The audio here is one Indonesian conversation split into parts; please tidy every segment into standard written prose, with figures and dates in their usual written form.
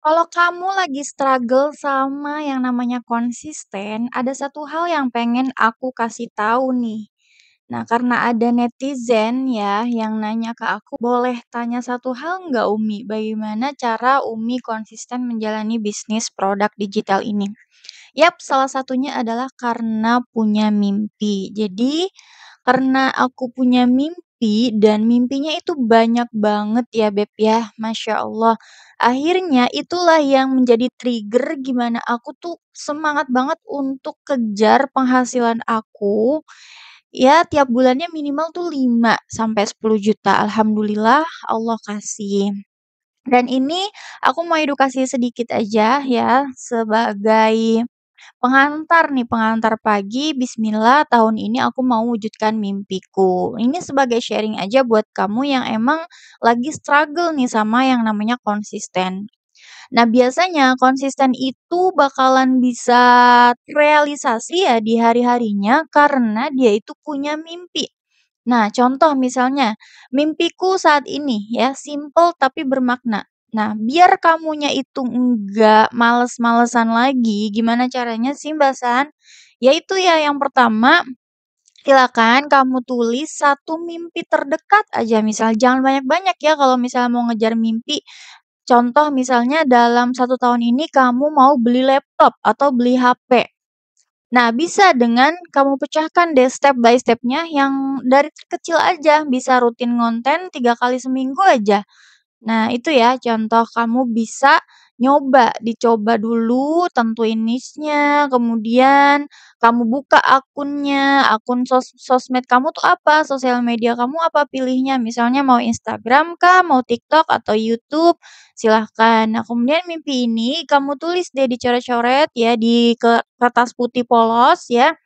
Kalau kamu lagi struggle sama yang namanya konsisten, ada satu hal yang pengen aku kasih tahu nih. Nah, karena ada netizen ya yang nanya ke aku, "Boleh tanya satu hal nggak Umi? Bagaimana cara Umi konsisten menjalani bisnis produk digital ini?" Yap, salah satunya adalah karena punya mimpi. Jadi, karena aku punya mimpi dan mimpinya itu banyak banget ya, Beb, ya, Masya Allah. Akhirnya itulah yang menjadi trigger gimana aku tuh semangat banget untuk kejar penghasilan aku, ya tiap bulannya minimal tuh 5 sampai 10 juta. Alhamdulillah Allah kasih. Dan ini aku mau edukasi sedikit aja ya sebagai pengantar nih, pengantar pagi, bismillah tahun ini aku mau wujudkan mimpiku. Ini sebagai sharing aja buat kamu yang emang lagi struggle nih sama yang namanya konsisten. Nah, biasanya konsisten itu bakalan bisa realisasi ya di hari-harinya karena dia itu punya mimpi. Nah, contoh misalnya, mimpiku saat ini ya, simple tapi bermakna. Nah, biar kamunya itu enggak males-malesan lagi, gimana caranya sih, Mbak San? Yaitu ya, yang pertama, silakan kamu tulis satu mimpi terdekat aja, misal jangan banyak-banyak ya kalau misalnya mau ngejar mimpi. Contoh misalnya dalam 1 tahun ini kamu mau beli laptop atau beli HP. Nah, bisa dengan kamu pecahkan deh step by step-nya yang dari kecil aja, bisa rutin ngonten 3 kali seminggu aja. Nah, itu ya contoh kamu bisa nyoba, dicoba dulu, tentuin niche-nya, kemudian kamu buka akunnya, akun sosmed kamu tuh apa, sosial media kamu apa pilihnya, misalnya mau Instagram kah, mau TikTok atau YouTube, silahkan. Nah, kemudian mimpi ini kamu tulis deh dicoret-coret ya di kertas putih polos ya,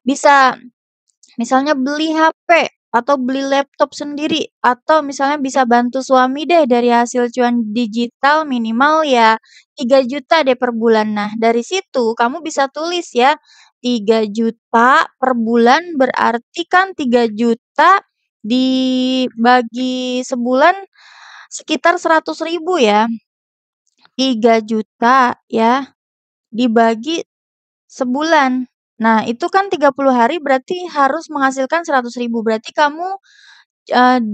bisa misalnya beli HP atau beli laptop sendiri atau misalnya bisa bantu suami deh dari hasil cuan digital minimal ya 3 juta deh per bulan. Nah, dari situ kamu bisa tulis ya 3 juta per bulan berarti kan 3 juta dibagi sebulan sekitar 100 ribu ya. 3 juta ya dibagi sebulan. Nah, itu kan 30 hari berarti harus menghasilkan 100 ribu. Berarti kamu,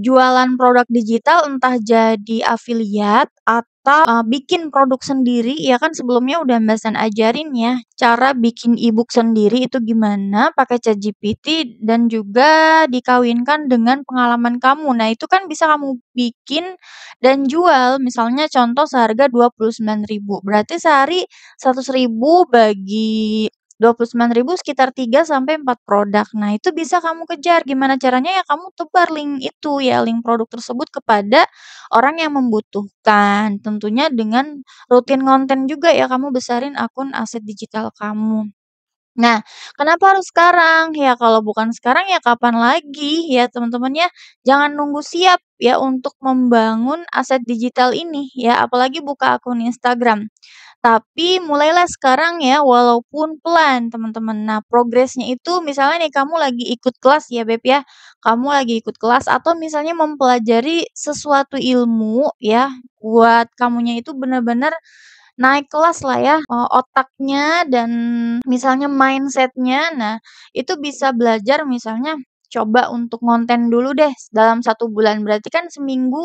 jualan produk digital entah jadi afiliat atau, bikin produk sendiri, ya kan sebelumnya udah Mbak San ajarin ya, cara bikin e-book sendiri itu gimana pakai ChatGPT dan juga dikawinkan dengan pengalaman kamu. Nah, itu kan bisa kamu bikin dan jual, misalnya contoh seharga 29 ribu. Berarti sehari 100 ribu bagi 29 ribu sekitar 3 sampai 4 produk. Nah, itu bisa kamu kejar. Gimana caranya? Ya kamu tebar link itu ya, link produk tersebut kepada orang yang membutuhkan. Tentunya dengan rutin konten juga ya, kamu besarin akun aset digital kamu. Nah, kenapa harus sekarang? Ya kalau bukan sekarang ya kapan lagi ya teman-teman ya. Jangan nunggu siap ya untuk membangun aset digital ini ya, apalagi buka akun Instagram. Tapi mulailah sekarang ya, walaupun pelan teman-teman. Nah, progresnya itu misalnya nih kamu lagi ikut kelas ya Beb ya, kamu lagi ikut kelas atau misalnya mempelajari sesuatu ilmu ya, buat kamunya itu benar-benar naik kelas lah ya, otaknya dan misalnya mindsetnya. Nah, itu bisa belajar misalnya coba untuk ngonten dulu deh dalam 1 bulan, berarti kan seminggu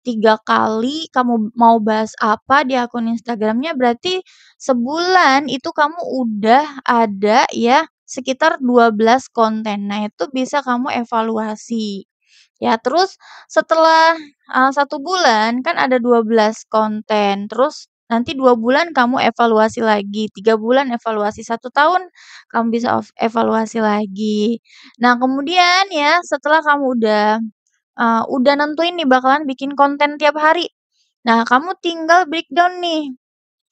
3 kali kamu mau bahas apa di akun Instagramnya, berarti sebulan itu kamu udah ada ya sekitar 12 konten. Nah, itu bisa kamu evaluasi. Ya, terus setelah, 1 bulan kan ada 12 konten, terus nanti 2 bulan kamu evaluasi lagi, 3 bulan evaluasi, 1 tahun kamu bisa evaluasi lagi. Nah, kemudian ya setelah kamu udah nentuin nih bakalan bikin konten tiap hari. Nah, kamu tinggal breakdown nih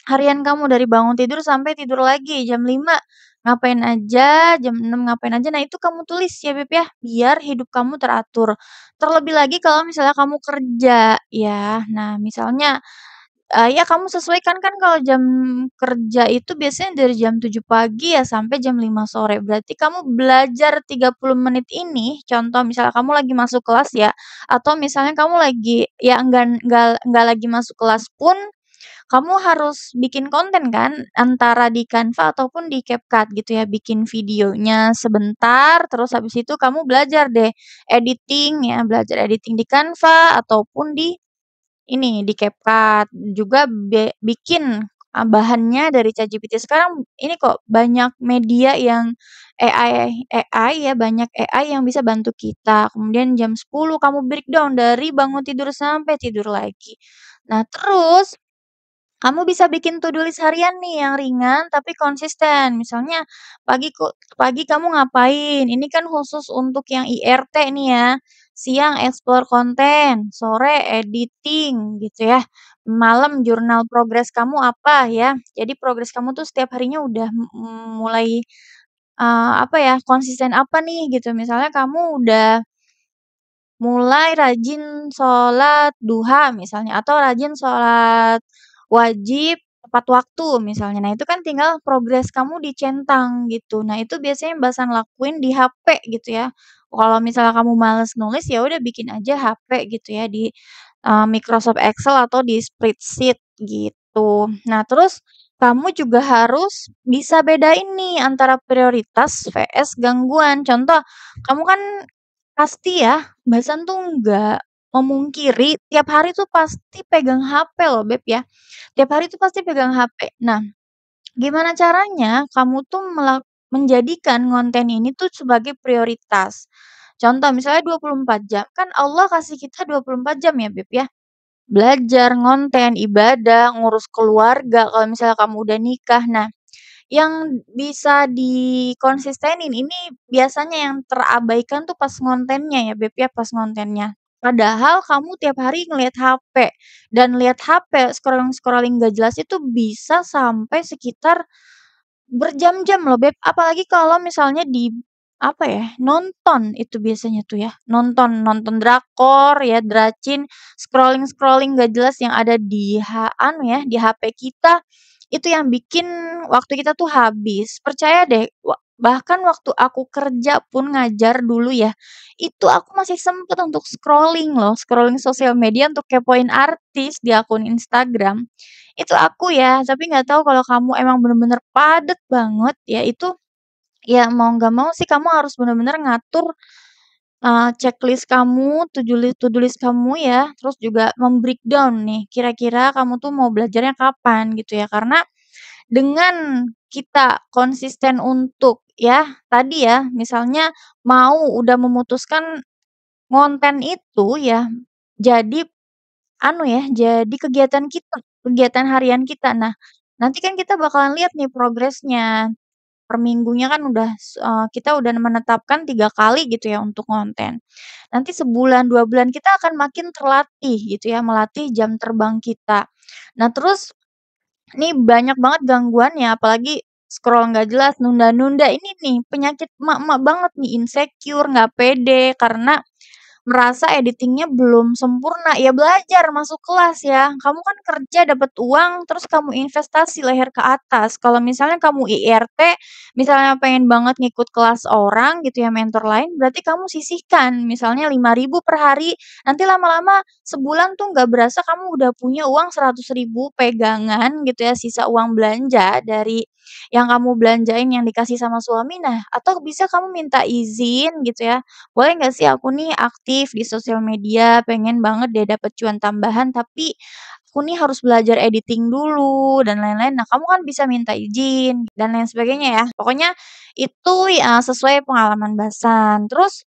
harian kamu dari bangun tidur sampai tidur lagi jam 5 ngapain aja, jam 6 ngapain aja. Nah, itu kamu tulis ya, Beb, ya, biar hidup kamu teratur. Terlebih lagi kalau misalnya kamu kerja ya. Nah, misalnya, ya kamu sesuaikan kan kalau jam kerja itu biasanya dari jam 7 pagi ya sampai jam 5 sore. Berarti kamu belajar 30 menit ini, contoh misalnya kamu lagi masuk kelas ya, atau misalnya kamu lagi ya enggak lagi masuk kelas pun kamu harus bikin konten kan, antara di Canva ataupun di CapCut gitu ya, bikin videonya sebentar, terus habis itu kamu belajar deh editing ya, belajar editing di Canva ataupun di ini, di CapCut. Juga bikin, bahannya dari ChatGPT. Sekarang ini kok banyak media yang AI ya, banyak AI yang bisa bantu kita. Kemudian jam 10 kamu breakdown dari bangun tidur sampai tidur lagi. Nah, terus kamu bisa bikin to do list harian nih yang ringan tapi konsisten. Misalnya pagi kamu ngapain, ini kan khusus untuk yang IRT nih ya. Siang explore konten, sore editing gitu ya. Malam jurnal progres kamu apa ya. Jadi progres kamu tuh setiap harinya udah mulai, apa ya, konsisten apa nih gitu. Misalnya kamu udah mulai rajin sholat duha misalnya, atau rajin sholat wajib tepat waktu misalnya. Nah, itu kan tinggal progres kamu dicentang gitu. Nah, itu biasanya Mbak San lakuin di HP gitu ya. Kalau misalnya kamu males nulis, ya udah bikin aja HP gitu ya di, Microsoft Excel atau di spreadsheet gitu. Nah, terus kamu juga harus bisa bedain nih antara prioritas vs gangguan. Contoh, kamu kan pasti ya, Mbak San tuh nggak memungkiri tiap hari tuh pasti pegang HP loh, Beb, ya. Tiap hari tuh pasti pegang HP. Nah, gimana caranya kamu tuh menjadikan konten ini tuh sebagai prioritas. Contoh misalnya 24 jam, kan Allah kasih kita 24 jam ya, Beb, ya. Belajar, ngonten, ibadah, ngurus keluarga, kalau misalnya kamu udah nikah. Nah, yang bisa dikonsistenin ini biasanya yang terabaikan tuh pas ngontennya ya, Beb, ya, pas ngontennya. Padahal kamu tiap hari ngelihat HP, dan lihat HP, scrolling-scrolling nggak jelas itu bisa sampai sekitar berjam-jam loh, Beb. Apalagi kalau misalnya apa ya, nonton itu biasanya tuh ya, nonton nonton drakor ya, dracin, scrolling-scrolling nggak jelas yang ada di anu ya, di HP kita, itu yang bikin waktu kita tuh habis. Percaya deh, bahkan waktu aku kerja pun ngajar dulu ya, itu aku masih sempet untuk scrolling loh, scrolling sosial media untuk kepoin artis di akun Instagram. Itu aku ya, tapi nggak tahu kalau kamu emang bener-bener padet banget ya, itu ya mau nggak mau sih kamu harus bener-bener ngatur, checklist kamu, to do list kamu ya, terus juga breakdown nih, kira-kira kamu tuh mau belajarnya kapan gitu ya. Karena dengan kita konsisten untuk ya, tadi ya, misalnya mau udah memutuskan ngonten itu ya, jadi anu ya, jadi kegiatan kita, kegiatan harian kita. Nah, nanti kan kita bakalan lihat nih progresnya. Per minggunya kan udah kita udah menetapkan 3 kali gitu ya untuk konten. Nanti sebulan, 2 bulan kita akan makin terlatih gitu ya, melatih jam terbang kita. Nah, terus ini banyak banget gangguannya, apalagi scroll nggak jelas, nunda-nunda, ini nih penyakit emak-emak banget nih, insecure, nggak pede, karena merasa editingnya belum sempurna, ya belajar, masuk kelas ya. Kamu kan kerja dapat uang, terus kamu investasi leher ke atas. Kalau misalnya kamu IRT, misalnya pengen banget ngikut kelas orang gitu ya, mentor lain, berarti kamu sisihkan, misalnya 5.000 per hari, nanti lama-lama sebulan tuh nggak berasa kamu udah punya uang 100.000 pegangan gitu ya, sisa uang belanja dari yang kamu belanjain yang dikasih sama suami. Nah, atau bisa kamu minta izin gitu ya, "Boleh nggak sih aku nih aktif di sosial media, pengen banget deh dapet cuan tambahan, tapi aku nih harus belajar editing dulu," dan lain-lain. Nah, kamu kan bisa minta izin dan lain sebagainya ya. Pokoknya itu ya sesuai pengalaman Basan. Terus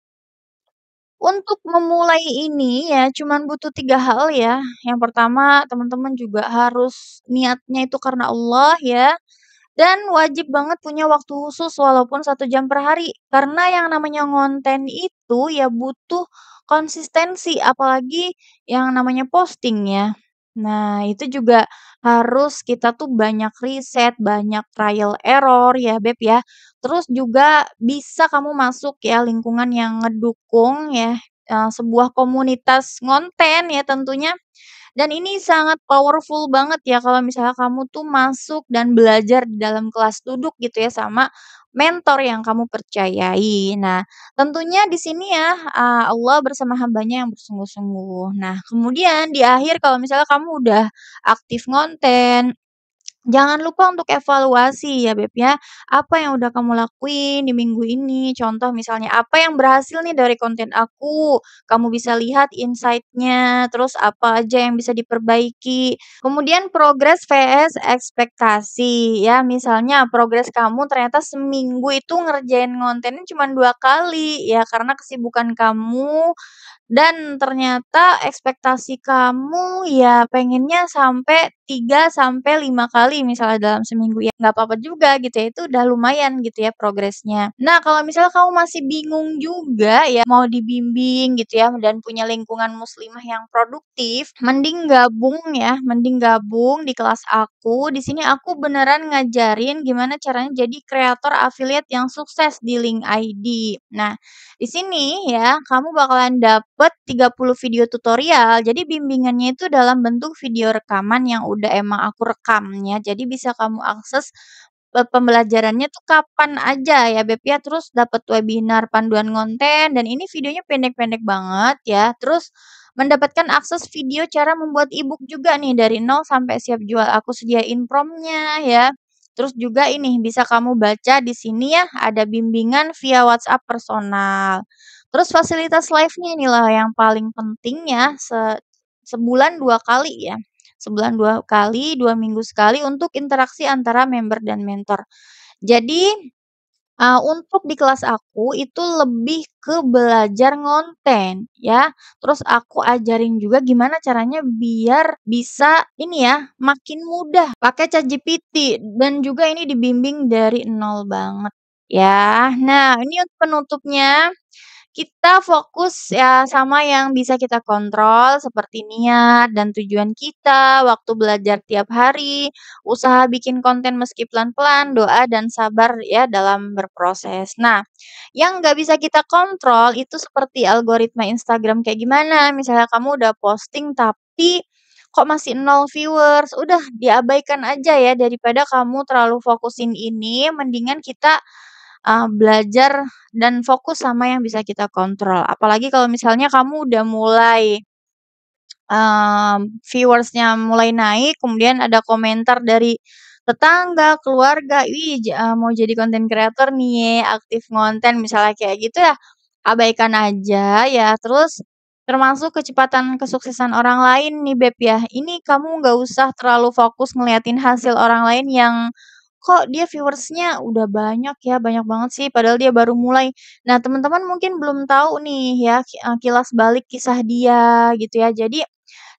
untuk memulai ini ya cuman butuh 3 hal ya. Yang pertama, teman-teman juga harus niatnya itu karena Allah ya. Dan wajib banget punya waktu khusus walaupun 1 jam per hari. Karena yang namanya ngonten itu ya butuh konsistensi, apalagi yang namanya posting ya. Nah, itu juga harus kita tuh banyak riset, banyak trial error ya, Beb, ya. Terus juga bisa kamu masuk ya lingkungan yang ngedukung ya, sebuah komunitas ngonten ya tentunya. Dan ini sangat powerful banget ya kalau misalnya kamu tuh masuk dan belajar di dalam kelas duduk gitu ya sama mentor yang kamu percayai. Nah, tentunya di sini ya, Allah bersama hambanya yang bersungguh-sungguh. Nah, kemudian di akhir kalau misalnya kamu udah aktif ngonten, jangan lupa untuk evaluasi ya Beb ya, apa yang udah kamu lakuin di minggu ini. Contoh misalnya, apa yang berhasil nih dari konten aku, kamu bisa lihat insight-nya, terus apa aja yang bisa diperbaiki. Kemudian progres vs ekspektasi ya, misalnya progres kamu ternyata seminggu itu ngerjain kontennya cuma 2 kali, ya karena kesibukan kamu dan ternyata ekspektasi kamu ya pengennya sampai 3 sampai 5 kali misalnya dalam seminggu, ya nggak apa-apa juga gitu ya, itu udah lumayan gitu ya progresnya. Nah, kalau misalnya kamu masih bingung juga ya mau dibimbing gitu ya dan punya lingkungan muslimah yang produktif, mending gabung di kelas aku. Di sini aku beneran ngajarin gimana caranya jadi kreator affiliate yang sukses di link ID. Nah, di sini ya, kamu bakalan dapet 30 video tutorial. Jadi bimbingannya itu dalam bentuk video rekaman yang udah emang aku rekamnya. Jadi bisa kamu akses pembelajarannya tuh kapan aja ya, Beb, ya. Terus dapat webinar panduan konten dan ini videonya pendek-pendek banget ya. Terus mendapatkan akses video cara membuat ebook juga nih dari nol sampai siap jual. Aku sediain promnya ya. Terus juga ini bisa kamu baca di sini ya, ada bimbingan via WhatsApp personal. Terus fasilitas live-nya inilah yang paling penting ya, sebulan 2 kali ya. Sebulan 2 kali, 2 minggu sekali untuk interaksi antara member dan mentor. Jadi, untuk di kelas aku itu lebih ke belajar ngonten ya, terus aku ajarin juga gimana caranya biar bisa ini ya, makin mudah pakai ChatGPT dan juga ini dibimbing dari nol banget ya. Nah, ini untuk penutupnya kita fokus ya sama yang bisa kita kontrol seperti niat dan tujuan kita, waktu belajar tiap hari, usaha bikin konten meski pelan-pelan, doa dan sabar ya dalam berproses. Nah, yang nggak bisa kita kontrol itu seperti algoritma Instagram kayak gimana, misalnya kamu udah posting tapi kok masih nol viewers, udah diabaikan aja ya daripada kamu terlalu fokusin ini, mendingan kita belajar dan fokus sama yang bisa kita kontrol. Apalagi kalau misalnya kamu udah mulai, viewersnya mulai naik, kemudian ada komentar dari tetangga, keluarga, "Wih, mau jadi konten kreator nih, aktif ngonten," misalnya kayak gitu ya, abaikan aja ya. Terus termasuk kecepatan kesuksesan orang lain nih, Beb, ya. Ini kamu nggak usah terlalu fokus ngeliatin hasil orang lain yang, "Kok dia viewersnya udah banyak ya, banyak banget sih, padahal dia baru mulai." Nah, teman-teman mungkin belum tahu nih ya, kilas balik kisah dia gitu ya. Jadi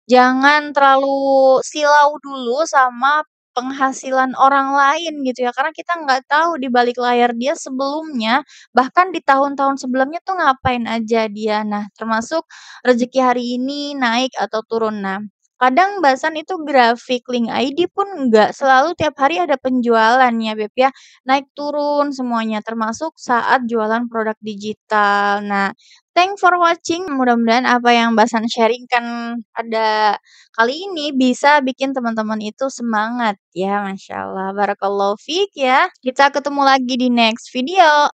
jangan terlalu silau dulu sama penghasilan orang lain gitu ya, karena kita nggak tahu di balik layar dia sebelumnya, bahkan di tahun-tahun sebelumnya tuh ngapain aja dia. Nah, termasuk rezeki hari ini naik atau turun. Nah, kadang bahasan itu grafik link ID pun nggak selalu tiap hari ada penjualan ya, Beb, ya. Naik turun semuanya, termasuk saat jualan produk digital. Nah, thanks for watching, mudah-mudahan apa yang Mbak sharing-kan pada kali ini bisa bikin teman-teman itu semangat ya, Masya Allah, barakallahu fiik ya. Kita ketemu lagi di next video.